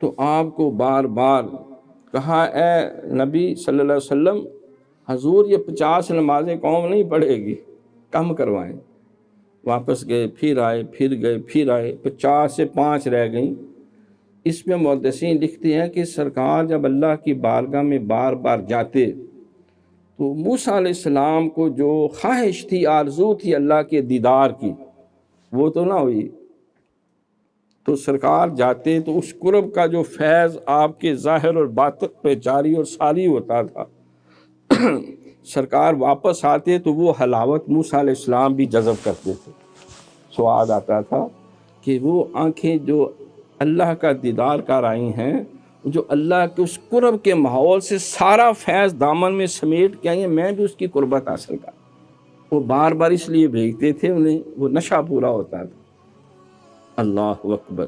تو آپ کو بار بار کہا اے نبی صلی اللہ علیہ وسلم، حضور یہ 50 نمازیں قوم نہیں پڑھے گی، کم کروائیں۔ واپس گئے، پھر آئے، پھر گئے، پھر آئے، 50 سے 5 رہ گئیں۔ اس میں محدثین لکھتے ہیں کہ سرکار جب اللہ کی بارگاہ میں بار بار جاتے تو موسیٰ علیہ السلام کو جو خواہش تھی، آرزو تھی اللہ کے دیدار کی، وہ تو نہ ہوئی۔ تو سرکار جاتے تو اس قرب کا جو فیض آپ کے ظاہر اور باطن پہ جاری اور ساری ہوتا تھا، سرکار واپس آتے تو وہ حلاوت موسیٰ علیہ السلام بھی جذب کرتے تھے۔ سواد آتا تھا کہ وہ آنکھیں جو اللہ کا دیدار کر آئی ہیں، جو اللہ کے اس قرب کے ماحول سے سارا فیض دامن میں سمیٹ کے آئی ہیں، میں بھی اس کی قربت حاصل کر۔ وہ بار بار اس لیے بھیجتے تھے انہیں، وہ نشہ پورا ہوتا تھا۔ اللہ اکبر۔